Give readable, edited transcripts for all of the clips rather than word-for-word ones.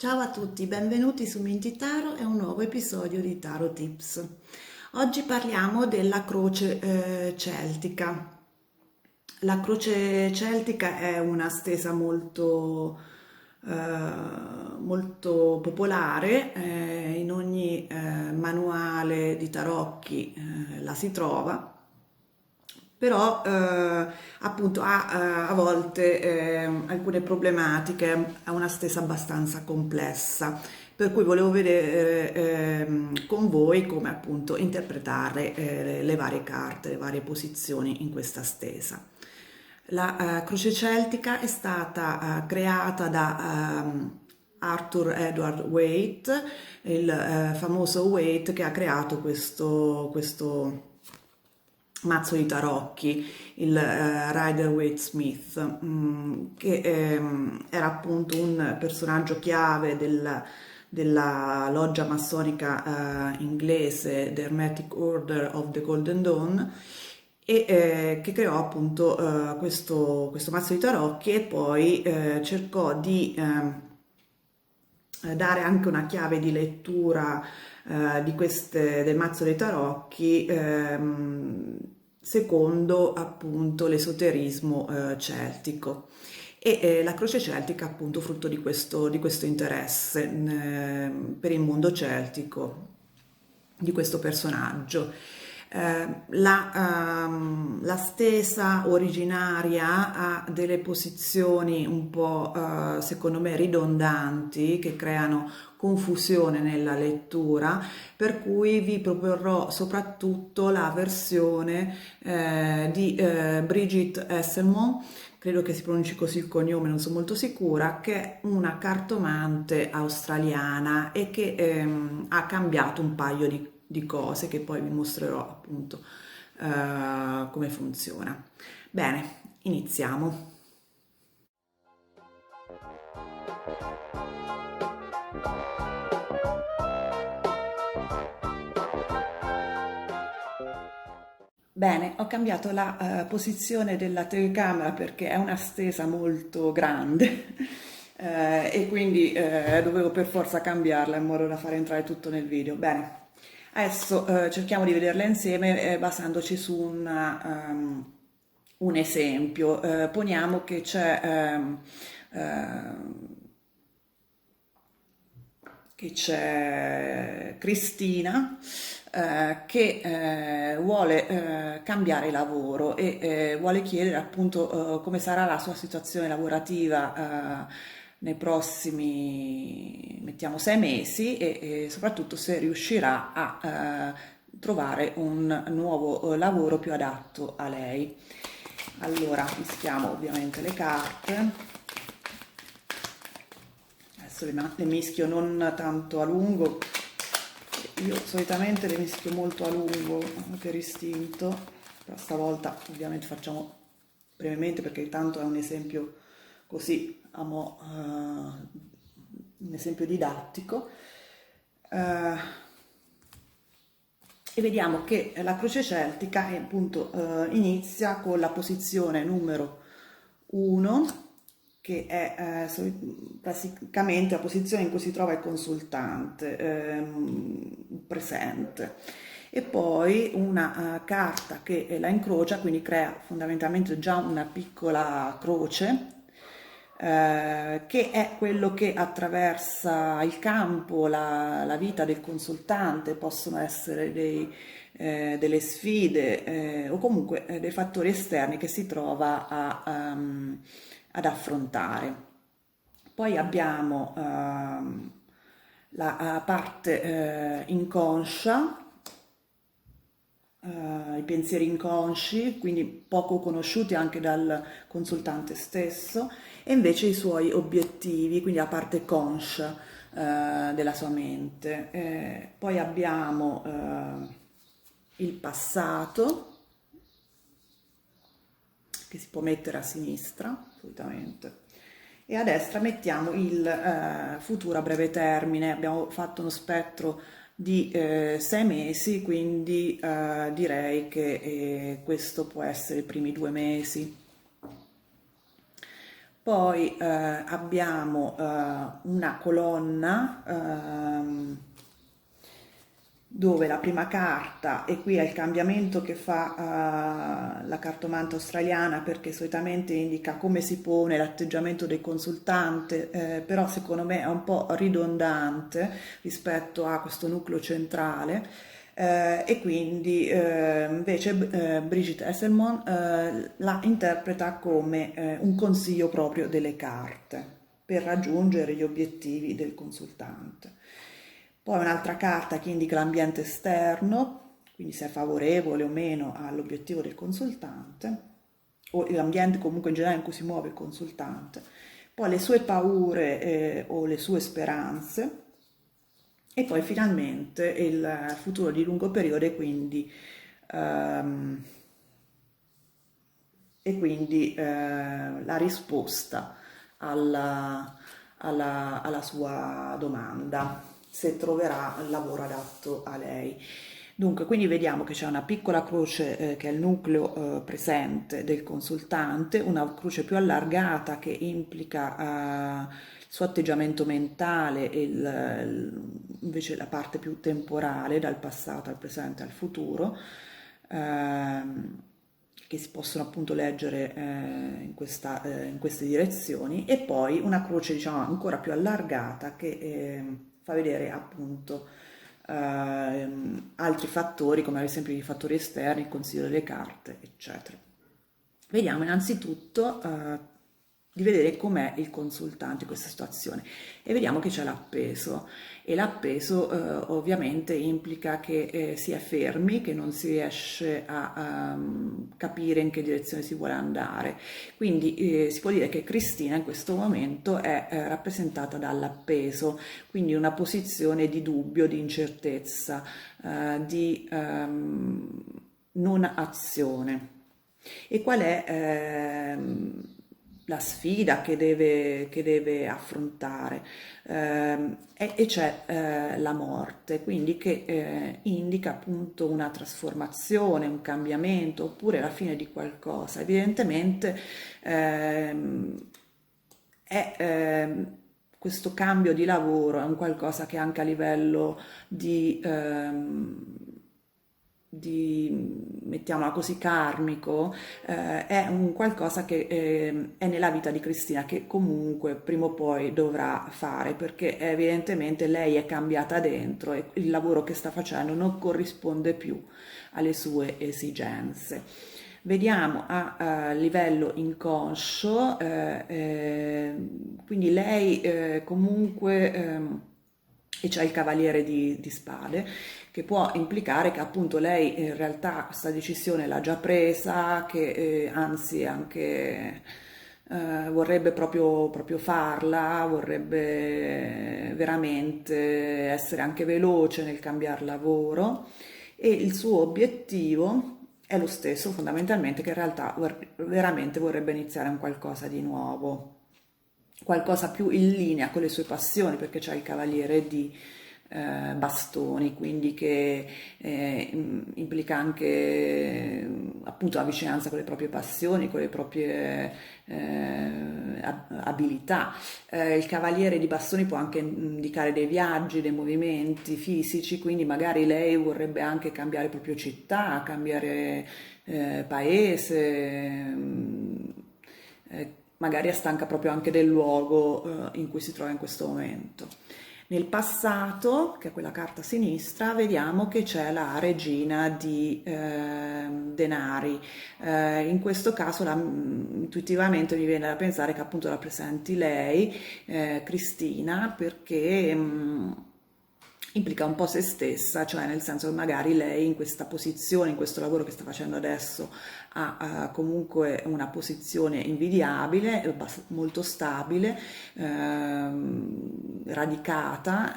Ciao a tutti, benvenuti su Minty Tarot e un nuovo episodio di Tarot Tips. Oggi parliamo della croce celtica. La croce celtica è una stesa molto popolare, in ogni manuale di tarocchi la si trova, però appunto ha a volte alcune problematiche, ha una stesa abbastanza complessa, per cui volevo vedere con voi come appunto interpretare le varie carte, le varie posizioni in questa stesa. La croce celtica è stata creata da Arthur Edward Waite, il famoso Waite che ha creato questo mazzo di tarocchi, il Rider-Waite-Smith, che era appunto un personaggio chiave della loggia massonica inglese, The Hermetic Order of the Golden Dawn, e che creò appunto questo mazzo di tarocchi e poi cercò di dare anche una chiave di lettura del mazzo dei tarocchi secondo appunto l'esoterismo celtico. E la croce celtica appunto frutto di questo interesse per il mondo celtico di questo personaggio. La stesa originaria ha delle posizioni un po' secondo me ridondanti che creano confusione nella lettura, per cui vi proporrò soprattutto la versione di Brigitte Esselmont, credo che si pronunci così il cognome, non sono molto sicura, che è una cartomante australiana e che ha cambiato un paio di cose che poi vi mostrerò appunto come funziona. Bene, iniziamo. Bene, ho cambiato la posizione della telecamera perché è una stesa molto grande e quindi dovevo per forza cambiarla in modo da far entrare tutto nel video. Bene, adesso cerchiamo di vederla insieme basandoci su un esempio. Poniamo che c'è Cristina che vuole cambiare lavoro e vuole chiedere appunto come sarà la sua situazione lavorativa nei prossimi, mettiamo, 6 mesi e soprattutto se riuscirà a trovare un nuovo lavoro più adatto a lei. Allora, mischiamo ovviamente le carte. Adesso le mischio non tanto a lungo, io solitamente le mischio molto a lungo per istinto, però stavolta ovviamente facciamo brevemente perché tanto è un esempio così, un esempio didattico. E vediamo che la croce celtica appunto inizia con la posizione numero 1, che è praticamente la posizione in cui si trova il consultante presente, e poi una carta che la incrocia, quindi crea fondamentalmente già una piccola croce che è quello che attraversa il campo, la vita del consultante. Possono essere delle sfide o comunque dei fattori esterni che si trova ad affrontare. Poi abbiamo la parte inconscia, i pensieri inconsci, quindi poco conosciuti anche dal consultante stesso, e invece i suoi obiettivi, quindi la parte conscia della sua mente. Poi abbiamo il passato, che si può mettere a sinistra, assolutamente, e a destra mettiamo il futuro a breve termine. Abbiamo fatto uno spettro di 6 mesi, quindi direi che questo può essere i primi 2 mesi. Poi abbiamo una colonna dove la prima carta, e qui è il cambiamento che fa la cartomante australiana, perché solitamente indica come si pone l'atteggiamento del consultante, però secondo me è un po' ridondante rispetto a questo nucleo centrale. E quindi invece Brigitte Esselmont la interpreta come un consiglio proprio delle carte per raggiungere gli obiettivi del consultante. Poi un'altra carta che indica l'ambiente esterno, quindi se è favorevole o meno all'obiettivo del consultante, o l'ambiente comunque in generale in cui si muove il consultante. Poi le sue paure o le sue speranze, e poi finalmente il futuro di lungo periodo ehm, la risposta alla sua domanda, se troverà il lavoro adatto a lei. Dunque, quindi vediamo che c'è una piccola croce che è il nucleo presente del consultante, una croce più allargata che implica il suo atteggiamento mentale e invece la parte più temporale, dal passato al presente al futuro, che si possono appunto leggere in queste direzioni, e poi una croce diciamo ancora più allargata che fa vedere appunto altri fattori come ad esempio i fattori esterni, il consiglio delle carte, eccetera. Vediamo innanzitutto di vedere com'è il consultante in questa situazione, e vediamo che c'è l'appeso, e l'appeso ovviamente implica che si è fermi, che non si riesce a capire in che direzione si vuole andare. Quindi si può dire che Cristina in questo momento è rappresentata dall'appeso, quindi una posizione di dubbio, di incertezza, di non azione. E qual è la sfida che deve affrontare? E c'è la morte, quindi che indica appunto una trasformazione, un cambiamento oppure la fine di qualcosa. Evidentemente è questo cambio di lavoro è un qualcosa che anche a livello mettiamola così, karmico, è un qualcosa che è nella vita di Cristina, che comunque prima o poi dovrà fare, perché evidentemente lei è cambiata dentro e il lavoro che sta facendo non corrisponde più alle sue esigenze. Vediamo a livello inconscio, quindi lei comunque, e c'è il cavaliere di spade, che può implicare che appunto lei in realtà questa decisione l'ha già presa, che anzi anche vorrebbe proprio farla, vorrebbe veramente essere anche veloce nel cambiare lavoro, e il suo obiettivo è lo stesso fondamentalmente, che in realtà veramente vorrebbe iniziare un qualcosa di nuovo, qualcosa più in linea con le sue passioni, perché c'è il cavaliere di bastoni, quindi che implica anche appunto la vicinanza con le proprie passioni, con le proprie abilità. Il cavaliere di bastoni può anche indicare dei viaggi, dei movimenti fisici, quindi magari lei vorrebbe anche cambiare proprio città, cambiare paese, magari è stanca proprio anche del luogo in cui si trova in questo momento. Nel passato, che è quella carta a sinistra, vediamo che c'è la regina di denari. In questo caso intuitivamente mi viene da pensare che appunto rappresenti lei, Cristina, perché implica un po' se stessa, cioè nel senso che magari lei in questa posizione, in questo lavoro che sta facendo adesso, ha comunque una posizione invidiabile, molto stabile, radicata,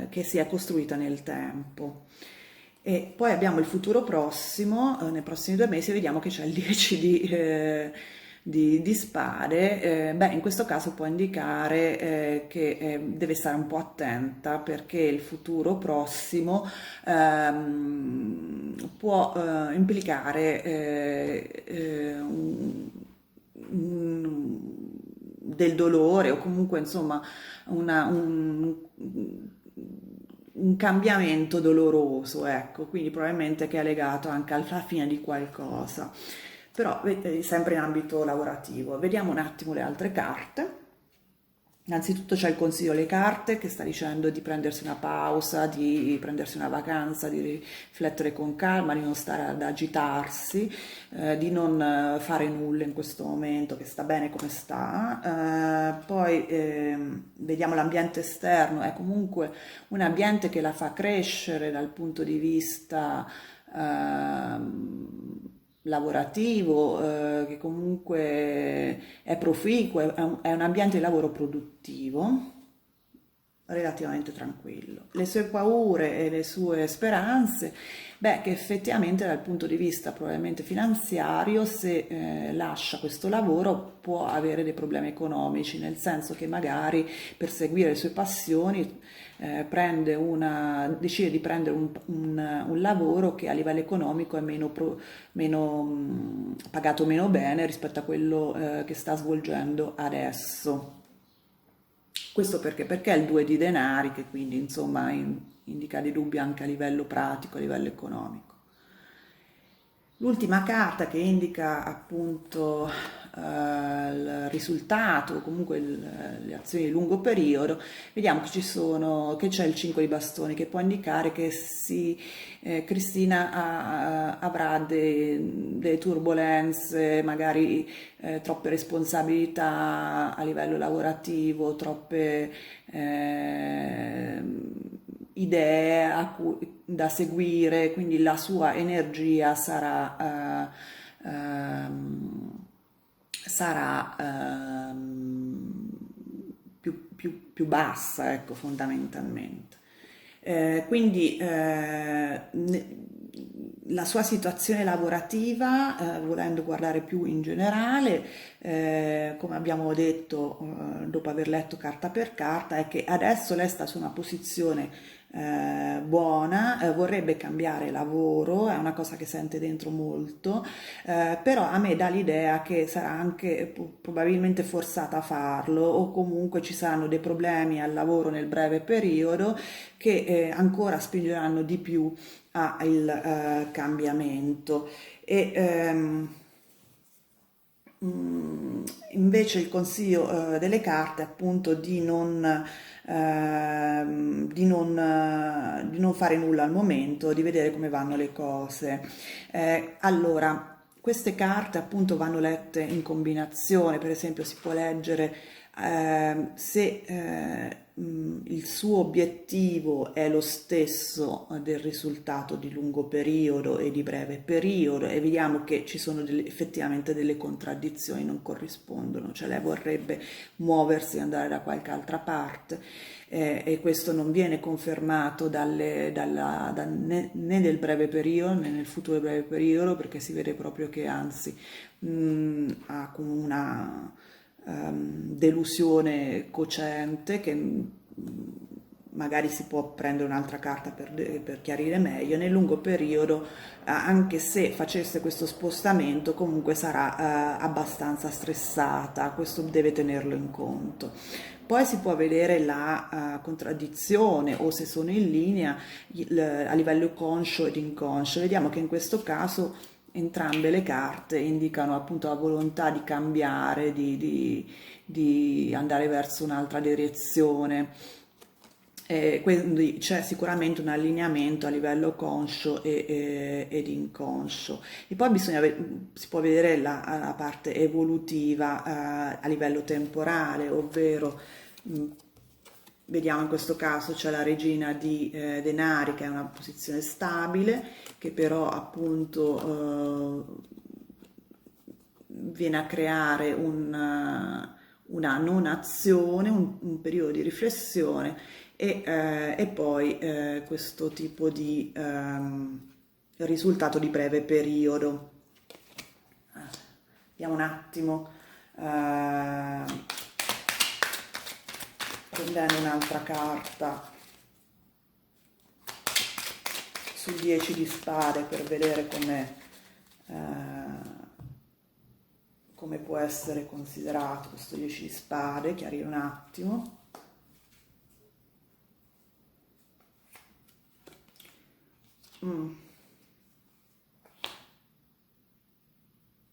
che si è costruita nel tempo. E poi abbiamo il futuro prossimo, nei prossimi 2 mesi vediamo che c'è il 10 di spade. Beh, in questo caso può indicare che deve stare un po' attenta, perché il futuro prossimo può implicare del dolore o comunque insomma un cambiamento doloroso, ecco, quindi probabilmente che è legato anche alla fine di qualcosa, però sempre in ambito lavorativo. Vediamo un attimo le altre carte. Innanzitutto c'è il consiglio alle carte che sta dicendo di prendersi una pausa, di prendersi una vacanza, di riflettere con calma, di non stare ad agitarsi, di non fare nulla in questo momento, che sta bene come sta. Poi vediamo l'ambiente esterno, è comunque un ambiente che la fa crescere dal punto di vista lavorativo, che comunque è proficuo, è un ambiente di lavoro produttivo, relativamente tranquillo. Le sue paure e le sue speranze, beh, che effettivamente dal punto di vista probabilmente finanziario, se lascia questo lavoro può avere dei problemi economici, nel senso che magari per seguire le sue passioni decide di prendere un lavoro che a livello economico è pagato meno bene rispetto a quello che sta svolgendo adesso. Questo perché? Perché è il 2 di denari, che quindi insomma indica dei dubbi anche a livello pratico, a livello economico. L'ultima carta che indica appunto il risultato, o comunque le azioni di lungo periodo, vediamo che c'è il 5 di bastoni che può indicare che Cristina avrà delle turbolenze, magari troppe responsabilità a livello lavorativo, troppe idee da seguire, quindi la sua energia sarà più bassa, ecco, fondamentalmente. Quindi la sua situazione lavorativa, volendo guardare più in generale, come abbiamo detto dopo aver letto carta per carta, è che adesso lei sta su una posizione buona, vorrebbe cambiare lavoro, è una cosa che sente dentro molto, però a me dà l'idea che sarà anche probabilmente forzata a farlo o comunque ci saranno dei problemi al lavoro nel breve periodo che ancora spingeranno di più al cambiamento. E, invece il consiglio delle carte è appunto di non fare nulla al momento, di vedere come vanno le cose. Allora, queste carte appunto vanno lette in combinazione, per esempio si può leggere se il suo obiettivo è lo stesso del risultato di lungo periodo e di breve periodo e vediamo che ci sono effettivamente delle contraddizioni, non corrispondono, cioè lei vorrebbe muoversi e andare da qualche altra parte e questo non viene confermato né nel breve periodo né nel futuro breve periodo perché si vede proprio che anzi ha come una delusione cocente che magari si può prendere un'altra carta per chiarire meglio. Nel lungo periodo, anche se facesse questo spostamento, comunque sarà abbastanza stressata, questo deve tenerlo in conto. Poi si può vedere la contraddizione o se sono in linea a livello conscio ed inconscio. Vediamo che in questo caso entrambe le carte indicano appunto la volontà di cambiare, di andare verso un'altra direzione. Quindi c'è sicuramente un allineamento a livello conscio ed inconscio. E poi si può vedere la parte evolutiva a livello temporale, ovvero vediamo in questo caso c'è la regina di denari che è una posizione stabile, che però appunto viene a creare una non azione, un periodo di riflessione e poi questo tipo di risultato di breve periodo. Vediamo un attimo, prendendo un'altra carta sul 10 di spade per vedere come può essere considerato questo 10 di spade, chiarire un attimo.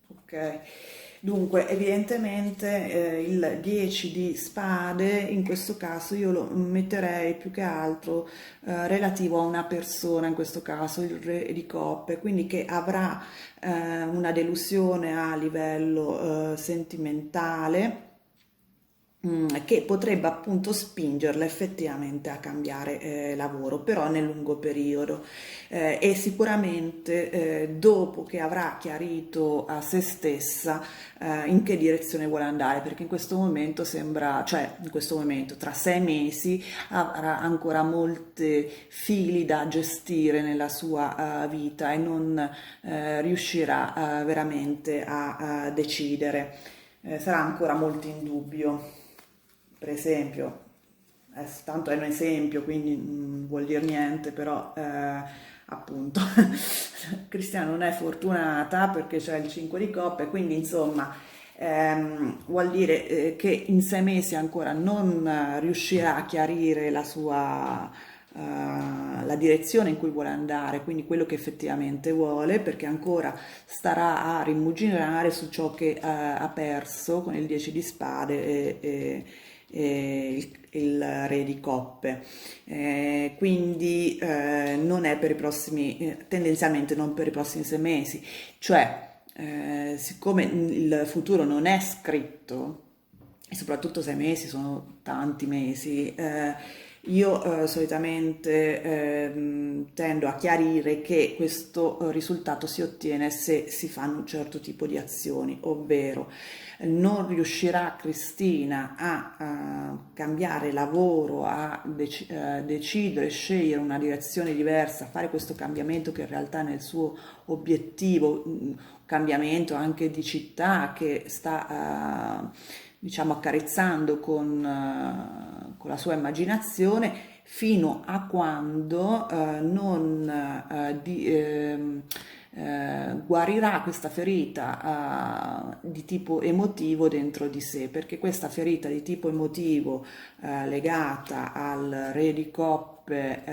Ok, dunque evidentemente il 10 di spade in questo caso io lo metterei più che altro relativo a una persona, in questo caso il re di coppe, quindi che avrà una delusione a livello sentimentale, che potrebbe appunto spingerla effettivamente a cambiare lavoro, però nel lungo periodo. E sicuramente dopo che avrà chiarito a se stessa in che direzione vuole andare, perché in questo momento sembra, cioè in questo momento tra 6 mesi avrà ancora molti fili da gestire nella sua vita e non riuscirà veramente a decidere. Sarà ancora molto in dubbio. Per esempio, tanto è un esempio, quindi non vuol dire niente, però appunto Cristiana non è fortunata perché c'è il 5 di coppe, quindi insomma vuol dire che in 6 mesi ancora non riuscirà a chiarire la sua la direzione in cui vuole andare, quindi quello che effettivamente vuole, perché ancora starà a rimuginare su ciò che ha perso con il 10 di spade e il re di coppe. Quindi non è per i prossimi, tendenzialmente non per i prossimi 6 mesi, cioè siccome il futuro non è scritto, e soprattutto 6 mesi sono tanti mesi, io solitamente tendo a chiarire che questo risultato si ottiene se si fanno un certo tipo di azioni, ovvero non riuscirà Cristina a cambiare lavoro, a decidere, scegliere una direzione diversa, a fare questo cambiamento che in realtà è nel suo obiettivo, un cambiamento anche di città che sta diciamo accarezzando con la sua immaginazione, fino a quando non guarirà questa ferita di tipo emotivo dentro di sé, perché questa ferita di tipo emotivo legata al re di coppe,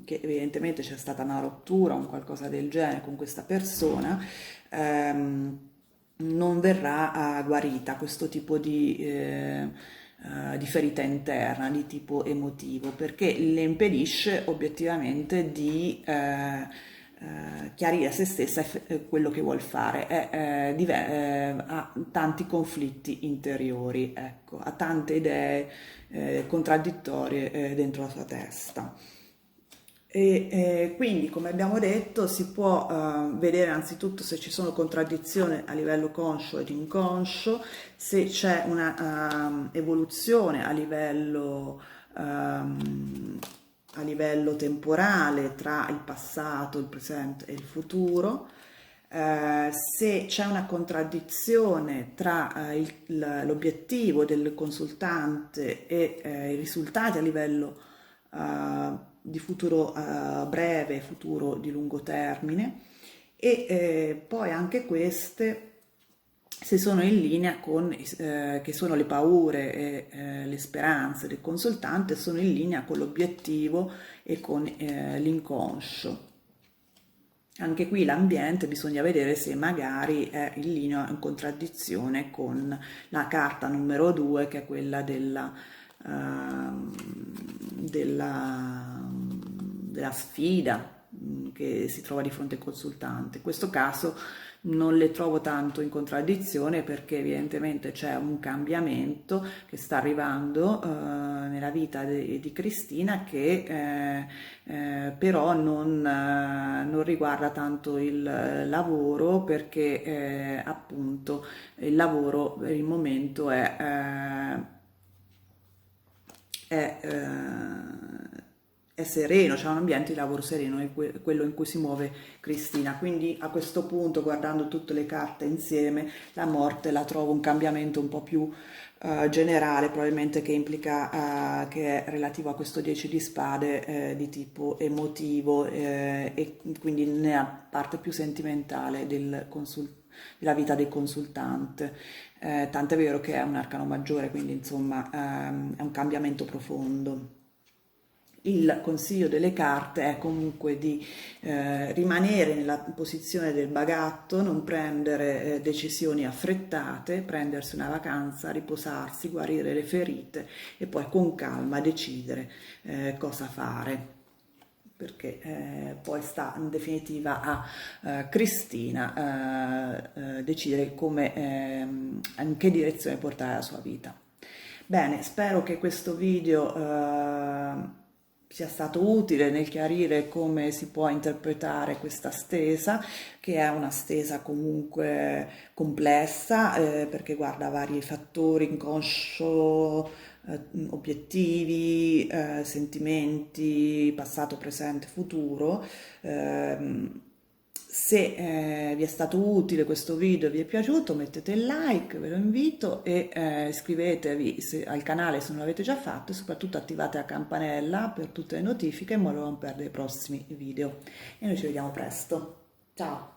che evidentemente c'è stata una rottura o un qualcosa del genere con questa persona, non verrà guarita questo tipo di ferita interna di tipo emotivo, perché le impedisce obiettivamente di chiarire a se stessa quello che vuol fare, ha tanti conflitti interiori, ecco, ha tante idee contraddittorie dentro la sua testa. Quindi, come abbiamo detto, si può vedere anzitutto se ci sono contraddizioni a livello conscio ed inconscio, se c'è una evoluzione a livello temporale tra il passato, il presente e il futuro, se c'è una contraddizione tra l'obiettivo del consultante e i risultati a livello di futuro breve, futuro di lungo termine, e poi anche queste se sono in linea con che sono le paure e le speranze del consultante, sono in linea con l'obiettivo e con l'inconscio. Anche qui l'ambiente bisogna vedere se magari è in linea, in contraddizione con la carta numero 2, che è quella della sfida che si trova di fronte al consultante. In questo caso non le trovo tanto in contraddizione, perché evidentemente c'è un cambiamento che sta arrivando nella vita di Cristina, che però non riguarda tanto il lavoro, perché appunto il lavoro per il momento è, è sereno, c'è un ambiente di lavoro sereno, è quello in cui si muove Cristina. Quindi a questo punto, guardando tutte le carte insieme, la morte la trovo un cambiamento un po' più generale, probabilmente, che implica che è relativo a questo 10 di spade di tipo emotivo, e quindi nella parte più sentimentale della vita del consultante. Tant'è vero che è un arcano maggiore, quindi insomma è un cambiamento profondo. Il consiglio delle carte è comunque di rimanere nella posizione del bagatto, non prendere decisioni affrettate, prendersi una vacanza, riposarsi, guarire le ferite e poi con calma decidere cosa fare, perché poi sta in definitiva a Cristina decidere come, in che direzione portare la sua vita. Bene, spero che questo video sia stato utile nel chiarire come si può interpretare questa stesa, che è una stesa comunque complessa, perché guarda vari fattori, inconscio, obiettivi, sentimenti, passato, presente, futuro. Se vi è stato utile questo video, vi è piaciuto, mettete il like, ve lo invito, e iscrivetevi al canale se non l'avete già fatto, e soprattutto attivate la campanella per tutte le notifiche in modo da non perdere i prossimi video. E noi ci vediamo presto. Ciao!